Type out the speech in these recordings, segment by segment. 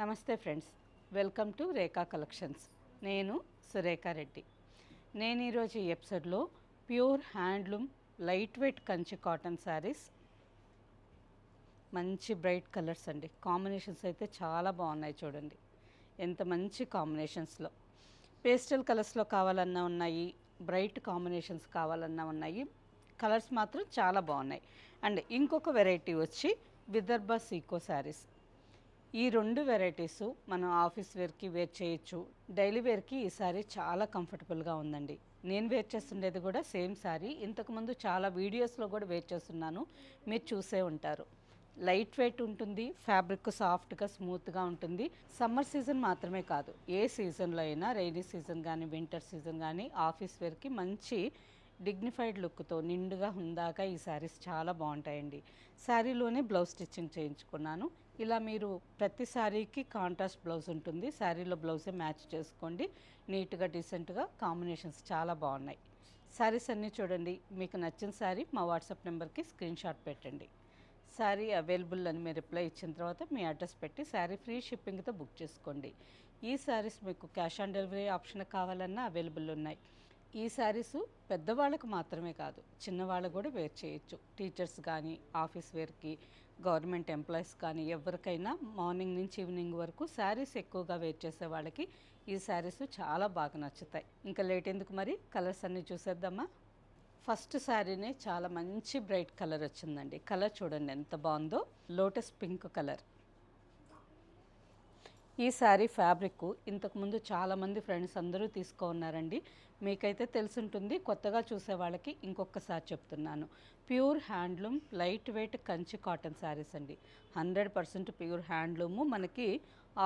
నమస్తే friends, welcome to Rekha collections. నేను సురేఖా రెడ్డి. నేను ఈరోజు ఈ ఎపిసోడ్లో pure handloom light weight Kanchi cotton saris, మంచి బ్రైట్ కలర్స్ అండి. కాంబినేషన్స్ అయితే చాలా బాగున్నాయి. చూడండి ఎంత మంచి కాంబినేషన్స్లో. పేస్టల్ కలర్స్లో కావాలన్నా ఉన్నాయి, బ్రైట్ కాంబినేషన్స్ కావాలన్నా ఉన్నాయి. కలర్స్ మాత్రం చాలా బాగున్నాయి. అండ్ ఇంకొక వెరైటీ వచ్చి విదర్భ సీకో శారీస్. ఈ రెండు వెరైటీసు మనం ఆఫీస్ వేర్కి వేర్ చేయొచ్చు, డైలీ వేర్కి ఈ శారీ చాలా కంఫర్టబుల్గా ఉందండి. నేను వేర్ చేస్తుండేది కూడా సేమ్ శారీ. ఇంతకుముందు చాలా వీడియోస్లో కూడా వేర్ చేస్తున్నాను, మీరు చూసే ఉంటారు. లైట్ వెయిట్ ఉంటుంది, ఫ్యాబ్రిక్ సాఫ్ట్గా స్మూత్గా ఉంటుంది. సమ్మర్ సీజన్ మాత్రమే కాదు, ఏ సీజన్లో అయినా, రైనీ సీజన్ కానీ వింటర్ సీజన్ కానీ ఆఫీస్ వేర్కి మంచి డిగ్నిఫైడ్ లుక్తో నిండుగా హుందాగా ఈ శారీస్ చాలా బాగుంటాయండి. శారీలోనే బ్లౌజ్ స్టిచ్చింగ్ చేయించుకున్నాను. ఇలా మీరు ప్రతి శారీకి కాంట్రాస్ట్ బ్లౌజ్ ఉంటుంది, శారీలో బ్లౌజే మ్యాచ్ చేసుకోండి. నీట్గా డీసెంట్గా కాంబినేషన్స్ చాలా బాగున్నాయి. శారీస్ అన్నీ చూడండి. మీకు నచ్చిన శారీ మా వాట్సాప్ నెంబర్కి స్క్రీన్ షాట్ పెట్టండి. శారీ అవైలబుల్ అని మీరు రిప్లై ఇచ్చిన తర్వాత మీ అడ్రస్ పెట్టి శారీ ఫ్రీ షిప్పింగ్తో బుక్ చేసుకోండి. ఈ శారీస్ మీకు క్యాష్ ఆన్ డెలివరీ ఆప్షన్ కావాలన్నా అవైలబుల్ ఉన్నాయి. ఈ శారీసు పెద్దవాళ్ళకు మాత్రమే కాదు, చిన్నవాళ్ళకు కూడా వేర్ చేయొచ్చు. టీచర్స్ కానీ, ఆఫీస్ వేర్కి, గవర్నమెంట్ ఎంప్లాయీస్ కానీ ఎవరికైనా మార్నింగ్ నుంచి ఈవినింగ్ వరకు శారీస్ ఎక్కువగా వేర్ చేసే వాళ్ళకి ఈ శారీస్ చాలా బాగా నచ్చుతాయి. ఇంకా లేట్ ఎందుకు, మరి కలర్స్ అన్నీ చూసేద్దామా. ఫస్ట్ శారీనే చాలా మంచి బ్రైట్ కలర్ వచ్చిందండి. కలర్ చూడండి ఎంత బాగుందో, లోటస్ పింక్ కలర్. ఈ శారీ ఫ్యాబ్రిక్ ఇంతకుముందు చాలామంది ఫ్రెండ్స్ అందరూ ఉన్నారండి. మీకైతే తెలుసుంటుంది, కొత్తగా చూసే వాళ్ళకి ఇంకొకసారి చెప్తున్నాను. Pure handloom light weight Kanchi cotton saris అండి. 100% ప్యూర్ హ్యాండ్లూము. మనకి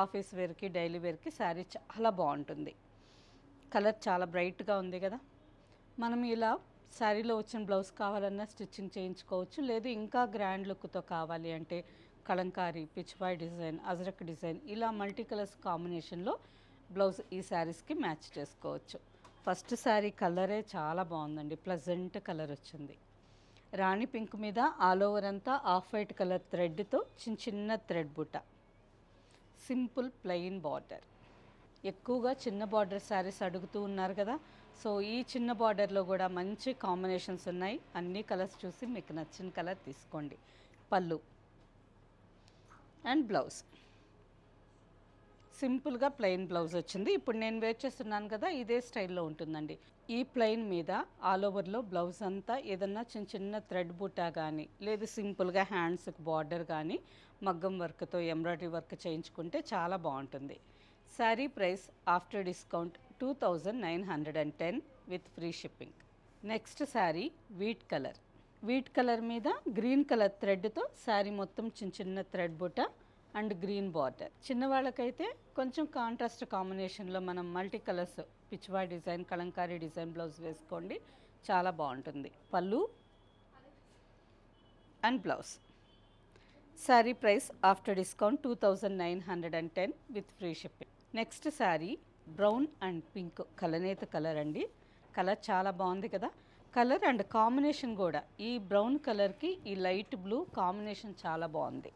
ఆఫీస్ వేర్కి, డైలీ వేర్కి శారీ చాలా బాగుంటుంది. కలర్ చాలా బ్రైట్గా ఉంది కదా. మనం ఇలా శారీలో వచ్చిన బ్లౌజ్ కావాలన్నా స్టిచ్చింగ్ చేయించుకోవచ్చు, లేదు ఇంకా గ్రాండ్ లుక్తో కావాలి అంటే కలంకారీ, పిచ్వాయ్ డిజైన్, అజరక్ డిజైన్, ఇలా మల్టీ కలర్స్ కాంబినేషన్లో బ్లౌజ్ ఈ శారీస్కి మ్యాచ్ చేసుకోవచ్చు. ఫస్ట్ శారీ కలరే చాలా బాగుందండి, ప్లజెంట్ కలర్ వచ్చింది. రాణి పింక్ మీద ఆల్ ఓవర్ అంతా ఆఫ్ వైట్ కలర్ థ్రెడ్తో చిన్న చిన్న థ్రెడ్ బుట్ట, సింపుల్ ప్లెయిన్ బార్డర్. ఎక్కువగా చిన్న బార్డర్ శారీస్ అడుగుతూ ఉన్నారు కదా, సో ఈ చిన్న బార్డర్లో కూడా మంచి కాంబినేషన్స్ ఉన్నాయి. అన్ని కలర్స్ చూసి మీకు నచ్చిన కలర్ తీసుకోండి. పళ్ళు అండ్ బ్లౌజ్ సింపుల్గా ప్లెయిన్ బ్లౌజ్ వచ్చింది. ఇప్పుడు నేను వేర్ చేస్తున్నాను కదా, ఇదే స్టైల్లో ఉంటుందండి. ఈ ప్లెయిన్ మీద ఆల్ ఓవర్లో బ్లౌజ్ అంతా ఏదన్నా చిన్న చిన్న థ్రెడ్ బుట్టా కానీ, లేదు సింపుల్గా హ్యాండ్స్కి బార్డర్ కానీ మగ్గం వర్క్తో ఎంబ్రాయిడరీ వర్క్ చేయించుకుంటే చాలా బాగుంటుంది. Sari price after discount 2910 with free shipping. Next sari wheat colour. Wheat colour మీద గ్రీన్ కలర్ థ్రెడ్తో శారీ మొత్తం చిన్న చిన్న థ్రెడ్ బుట్ట అండ్ గ్రీన్ బార్డర్. చిన్నవాళ్ళకైతే కొంచెం కాంట్రాస్ట్ కాంబినేషన్లో మనం multi colours Pichwai design, Kalamkari design blouse వేసుకోండి, చాలా బాగుంటుంది. పళ్ళు and blouse. Sari price after discount 2910 with free shipping. Next sari brown and pink కలనేత కలర్ అండి. కలర్ చాలా బాగుంది కదా. కలర్ అండ్ కాంబినేషన్ కూడా ఈ బ్రౌన్ కలర్కి ఈ లైట్ బ్లూ కాంబినేషన్ చాలా బాగుంది.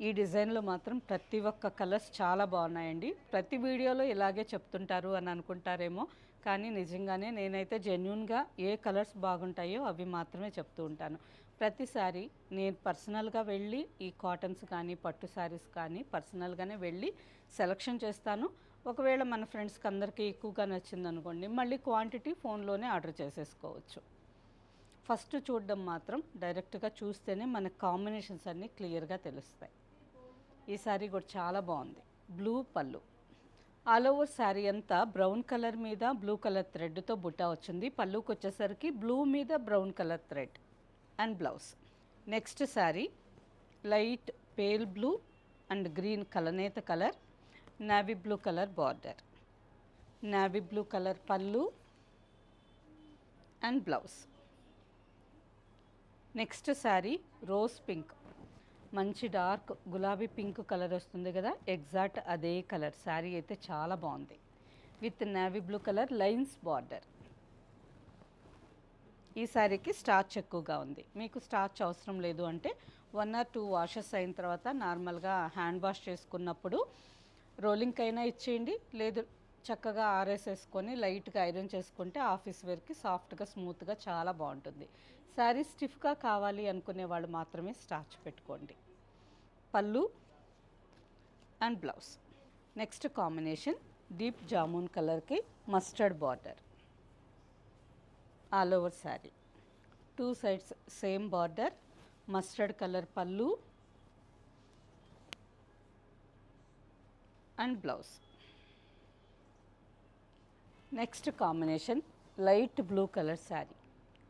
ఈ డిజైన్లో మాత్రం ప్రతి ఒక్క కలర్స్ చాలా బాగున్నాయండి. ప్రతి వీడియోలో ఇలాగే చెప్తుంటారు అని అనుకుంటారేమో, కానీ నిజంగానే నేనైతే జెన్యూన్గా ఏ కలర్స్ బాగుంటాయో అవి మాత్రమే చెప్తూ ఉంటాను. ప్రతిసారి నేను పర్సనల్గా వెళ్ళి ఈ కాటన్స్ కానీ పట్టు శారీస్ కానీ పర్సనల్గానే వెళ్ళి సెలెక్షన్ చేస్తాను. ఒకవేళ మన ఫ్రెండ్స్కి అందరికీ ఎక్కువగా నచ్చింది అనుకోండి, మళ్ళీ క్వాంటిటీ ఫోన్లోనే ఆర్డర్ చేసేసుకోవచ్చు. ఫస్ట్ చూడడం మాత్రం డైరెక్ట్గా చూస్తేనే మన కాంబినేషన్స్ అన్నీ క్లియర్గా తెలుస్తాయి. ఈ శారీ కూడా చాలా బాగుంది. బ్లూ పళ్ళు. ఆల్ ఓవర్ శారీ అంతా బ్రౌన్ కలర్ మీద బ్లూ కలర్ థ్రెడ్తో బుట్ట వచ్చింది. పళ్ళుకి వచ్చేసరికి బ్లూ మీద brown colour thread and blouse. Next sari light pale blue and green కలనేత colour, navy blue colour border, navy blue colour పళ్ళు and blouse. Next sari rose pink, మంచి డార్క్ గులాబీ పింక్ కలర్ వస్తుంది కదా, ఎగ్జాక్ట్ అదే కలర్. శారీ అయితే చాలా బాగుంది with navy blue colour lines border. ఈ శారీకి స్టార్చ్ ఎక్కువగా ఉంది, మీకు స్టార్చ్ అవసరం లేదు అంటే 1 or 2 వాషెస్ అయిన తర్వాత నార్మల్గా హ్యాండ్ వాష్ చేసుకున్నప్పుడు రోలింగ్కి అయినా ఇచ్చేయండి, లేదు చక్కగా ఆరేసేసుకొని లైట్గా ఐరన్ చేసుకుంటే ఆఫీస్ వేర్కి సాఫ్ట్గా స్మూత్గా చాలా బాగుంటుంది. శారీ స్టిఫ్గా కావాలి అనుకునే వాళ్ళు మాత్రమే స్టార్చ్ పెట్టుకోండి. పళ్ళు and blouse. Next combination deep jamun కలర్కి mustard border all over sari. 2 sides same border, mustard colour పళ్ళు and blouse. Next combination light blue colour sari.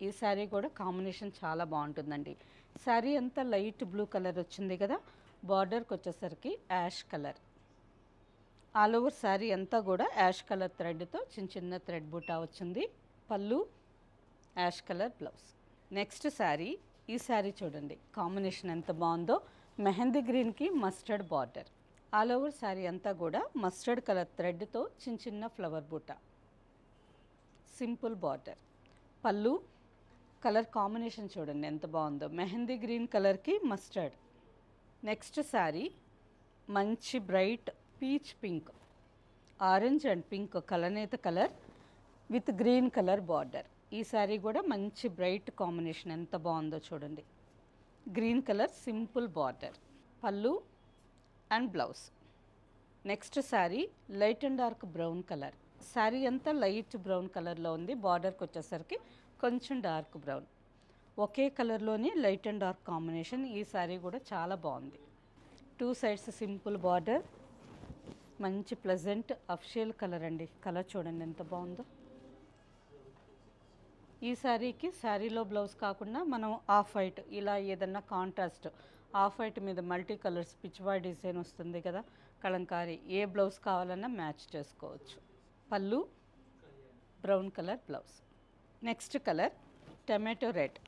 ఈ శారీ కూడా కాంబినేషన్ చాలా బాగుంటుందండి. శారీ అంతా లైట్ బ్లూ కలర్ వచ్చింది కదా, బార్డర్కి వచ్చేసరికి ash colour. All over sari అంతా కూడా యాష్ కలర్ థ్రెడ్తో చిన్న చిన్న థ్రెడ్ బూటా వచ్చింది. పళ్ళు ash colour blouse. Next sari. ఈ శారీ చూడండి కాంబినేషన్ ఎంత బాగుందో. మెహందీ గ్రీన్కి mustard border. All over sari అంతా కూడా మస్టర్డ్ కలర్ థ్రెడ్తో చిన్న చిన్న ఫ్లవర్ బూటా, సింపుల్ బార్డర్. పళ్ళు కలర్ కాంబినేషన్ చూడండి ఎంత బాగుందో, మెహందీ గ్రీన్ కలర్కి మస్టర్డ్. నెక్స్ట్ శారీ మంచి bright peach pink, orange and pink కలనేత colour with green colour border. ఈ శారీ కూడా మంచి బ్రైట్ కాంబినేషన్ ఎంత బాగుందో చూడండి. Green colour simple border. పళ్ళు and blouse. Next sari light and dark brown colour. Sari అంతా లైట్ బ్రౌన్ కలర్లో ఉంది, బార్డర్కి వచ్చేసరికి కొంచెం డార్క్ బ్రౌన్. ఒకే కలర్లోని లైట్ అండ్ డార్క్ కాంబినేషన్. ఈ శారీ కూడా చాలా బాగుంది. 2 సైడ్స్ సింపుల్ బార్డర్, మంచి ప్లెజెంట్ అఫ్షియల్ కలర్ అండి. కలర్ చూడండి ఎంత బాగుందో. ఈ శారీకి శారీలో బ్లౌజ్ కాకుండా మనం ఆఫ్ వైట్ ఇలా ఏదన్నా కాంట్రాస్ట్ ఆఫ్ వైట్ మీద మల్టీ కలర్స్ పిచ్వాయ్ డిజైన్ వస్తుంది కదా, కలంకారీ, ఏ బ్లౌజ్ కావాలన్నా మ్యాచ్ చేసుకోవచ్చు. పళ్ళు brown colour blouse. Next colour tomato red.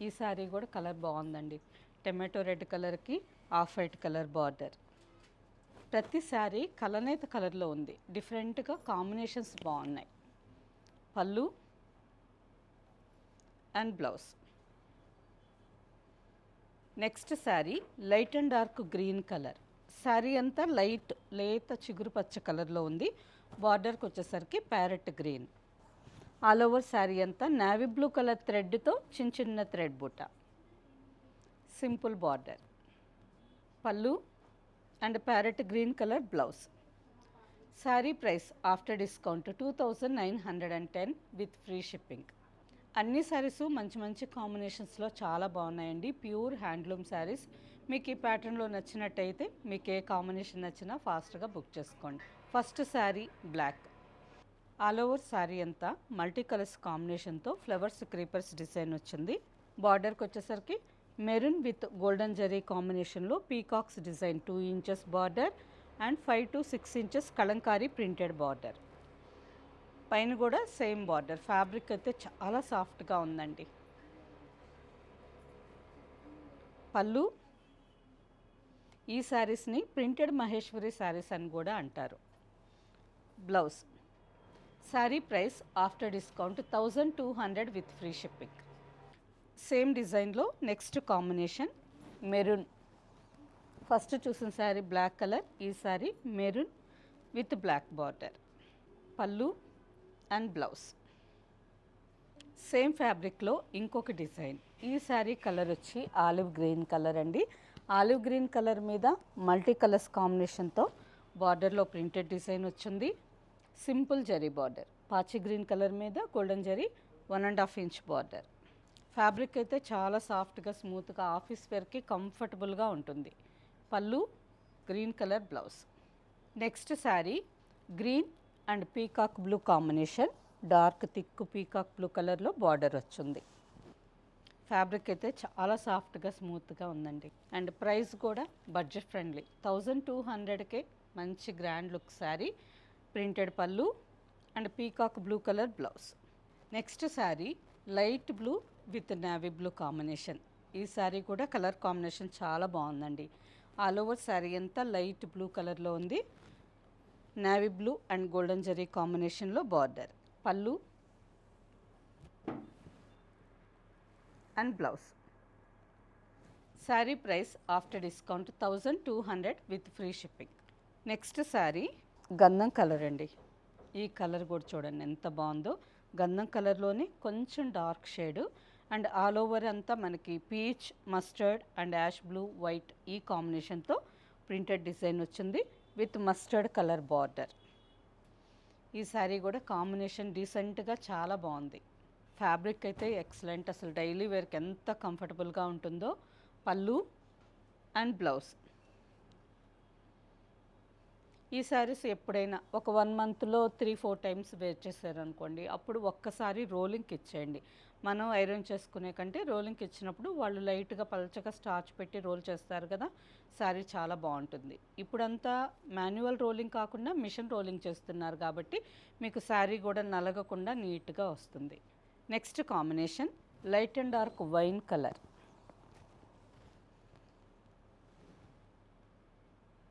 ఈ శారీ కూడా కలర్ బాగుందండి. టమాటో రెడ్ కలర్కి ఆఫ్ వైట్ కలర్ బార్డర్. ప్రతి శారీ కలనేత కలర్లో ఉంది, డిఫరెంట్గా కాంబినేషన్స్ బాగున్నాయి. పళ్ళు and blouse. Next sari light and dark green colour. Sari అంతా లైట్ లేత చిగురు పచ్చ కలర్లో ఉంది, బార్డర్కి వచ్చేసరికి parrot green. All over sari అంతా నేవీ బ్లూ కలర్ థ్రెడ్తో చిన్న చిన్న థ్రెడ్ బుట్ట, సింపుల్ బార్డర్. పళ్ళు and parrot green colour blouse. Sari price after discount 2910 with free shipping. అన్ని శారీస్ మంచి మంచి కాంబినేషన్స్లో చాలా బాగున్నాయండి. Pure handloom saris. మీకు ఈ ప్యాటర్న్లో నచ్చినట్టయితే మీకు ఏ కాంబినేషన్ నచ్చినా ఫాస్ట్గా బుక్ చేసుకోండి. First sari black. All over sari అంతా మల్టీ కలర్స్ కాంబినేషన్తో ఫ్లవర్స్ క్రీపర్స్ డిజైన్ వచ్చింది. బార్డర్కి వచ్చేసరికి మెరూన్ విత్ గోల్డెన్ జరీ కాంబినేషన్లో peacocks design 2 inches border and 5 to 6 inches Kalamkari printed border. పైన కూడా సేమ్ బార్డర్. ఫ్యాబ్రిక్ అయితే చాలా సాఫ్ట్గా ఉందండి. పళ్ళు. ఈ శారీస్ని ప్రింటెడ్ మహేశ్వరి శారీస్ అని కూడా అంటారు. Blouse. Sari price after discount 1200 with free shipping. Same డిజైన్లో నెక్స్ట్ కాంబినేషన్ మెరూన్. ఫస్ట్ చూసిన శారీ బ్లాక్ కలర్, ఈ sari maroon with black border. పళ్ళు అండ్ బ్లౌజ్. సేమ్ ఫ్యాబ్రిక్లో ఇంకొక డిజైన్. ఈ శారీ కలర్ వచ్చి ఆలివ్ గ్రీన్ కలర్ అండి. ఆలివ్ గ్రీన్ కలర్ మీద మల్టీ కలర్స్ కాంబినేషన్తో బార్డర్లో ప్రింటెడ్ డిజైన్ వచ్చింది. Simple zari border. పాచి గ్రీన్ కలర్ మీద golden zari 1.5 inch border. Fabric అయితే చాలా సాఫ్ట్గా స్మూత్గా ఆఫీస్ వేర్కి కంఫర్టబుల్గా ఉంటుంది. పళ్ళు green colour blouse. Next sari green and peacock blue combination. Dark thick peacock blue కలర్లో బార్డర్ వచ్చింది. ఫ్యాబ్రిక్ అయితే చాలా సాఫ్ట్గా స్మూత్గా ఉందండి. అండ్ ప్రైస్ కూడా బడ్జెట్ ఫ్రెండ్లీ. 1200కే మంచి గ్రాండ్ లుక్ శారీ. ప్రింటెడ్ పళ్ళు and peacock blue colour blouse. Next sari light blue with navy blue combination. ఈ శారీ కూడా కలర్ కాంబినేషన్ చాలా బాగుందండి. ఆల్ ఓవర్ శారీ అంతా లైట్ బ్లూ కలర్లో ఉంది. Navy blue and golden zari కాంబినేషన్లో బార్డర్. పళ్ళు and blouse. Sari price after discount 1200 with free shipping. Next sari గంధం కలర్ అండి. ఈ కలర్ కూడా చూడండి ఎంత బాగుందో. గంధం కలర్లోనే కొంచెం dark shade and all over అంతా మనకి peach, mustard and ash blue, white ఈ కాంబినేషన్తో ప్రింటెడ్ డిజైన్ వచ్చింది విత్ మస్టర్డ్ కలర్ బార్డర్. ఈ శారీ కూడా కాంబినేషన్ డీసెంట్గా చాలా బాగుంది. ఫ్యాబ్రిక్ అయితే ఎక్సలెంట్, అసలు డైలీ వేర్కి ఎంత కంఫర్టబుల్గా ఉంటుందో. పళ్ళు అండ్ బ్లౌజ్. ఈ శారీస్ ఎప్పుడైనా ఒక 1 మంత్లో 3-4 టైమ్స్ వేర్ చేశారనుకోండి, అప్పుడు ఒక్కసారి రోలింగ్కి ఇచ్చేయండి. మనం ఐరన్ చేసుకునే కంటే రోలింగ్కి ఇచ్చినప్పుడు వాళ్ళు లైట్గా పలచగా స్టార్చ్ పెట్టి రోల్ చేస్తారు కదా, శారీ చాలా బాగుంటుంది. ఇప్పుడంతా మాన్యువల్ రోలింగ్ కాకుండా మిషన్ రోలింగ్ చేస్తున్నారు కాబట్టి మీకు శారీ కూడా నలగకుండా నీట్గా వస్తుంది. Next combination light and dark wine colour.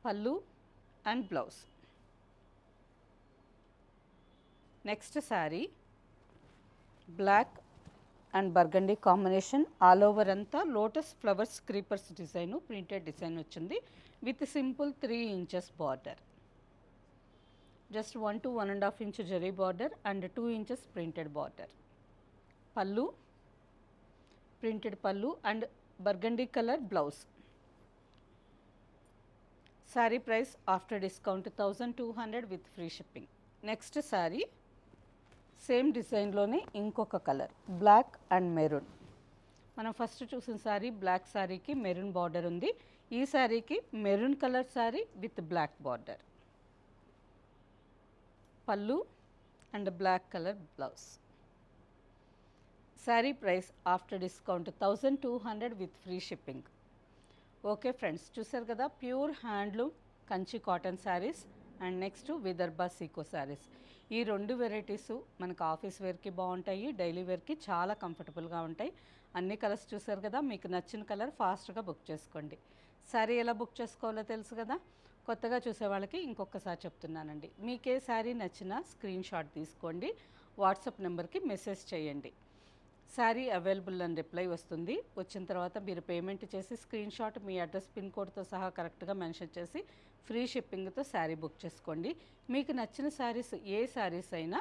పళ్ళు and blouse. Next sari black and burgundy combination. All over అంతా lotus flowers creepers design, printed design వచ్చింది with simple 3 inches border. Just 1 to 1.5 inch zari border and 2 inches printed border. పళ్ళు printed పళ్ళు and burgundy colour blouse. Sari price after discount 1200 with free shipping. Next sari same డిజైన్లోనే ఇంకొక colour black and maroon. మనం first చూసిన sari black శారీకి maroon border ఉంది. ఈ శారీకి maroon colour sari with black border. పళ్ళు and black colour blouse. Sari price after discount 1200 with free shipping. Okay friends, చూసారు కదా pure handloom Kanchi cotton saris and next Vidarbha సీకో శారీస్. ఈ 2 వెరైటీసు మనకు ఆఫీస్ వేర్కి బాగుంటాయి, డైలీ వేర్కి చాలా కంఫర్టబుల్గా ఉంటాయి. అన్ని కలర్స్ చూసారు కదా, మీకు నచ్చిన కలర్ ఫాస్ట్గా బుక్ చేసుకోండి. శారీ ఎలా బుక్ చేసుకోవాలో తెలుసు కదా. కొత్తగా చూసే వాళ్ళకి ఇంకొకసారి చెప్తున్నానండి, మీకే శారీ నచ్చినా స్క్రీన్ షాట్ తీసుకోండి, వాట్సాప్ నెంబర్కి మెసేజ్ చేయండి. శారీ అవైలబుల్ అని రిప్లై వస్తుంది. వచ్చిన తర్వాత మీరు పేమెంట్ చేసి స్క్రీన్ షాట్ మీ అడ్రస్, పిన్ కోడ్తో సహా కరెక్ట్గా మెన్షన్ చేసి ఫ్రీ షిప్పింగ్తో శారీ బుక్ చేసుకోండి. మీకు నచ్చిన శారీస్ ఏ శారీస్ అయినా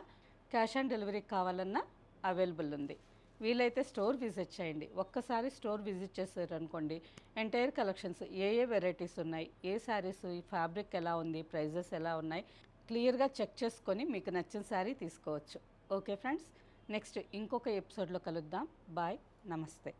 క్యాష్ ఆన్ డెలివరీ కావాలన్నా అవైలబుల్ ఉంది. వీలైతే స్టోర్ విజిట్ చేయండి. ఒక్కసారి స్టోర్ విజిట్ చేశారనుకోండి, ఎంటైర్ కలెక్షన్స్ ఏ వెరైటీస్ ఉన్నాయి, ఏ శారీస్, ఈ ఫ్యాబ్రిక్ ఎలా ఉంది, ప్రైజెస్ ఎలా ఉన్నాయి క్లియర్గా చెక్ చేసుకొని మీకు నచ్చిన శారీ తీసుకోవచ్చు. ఓకే ఫ్రెండ్స్, నెక్స్ట్ ఇంకొక ఎపిసోడ్లో కలుద్దాం. బాయ్, నమస్తే.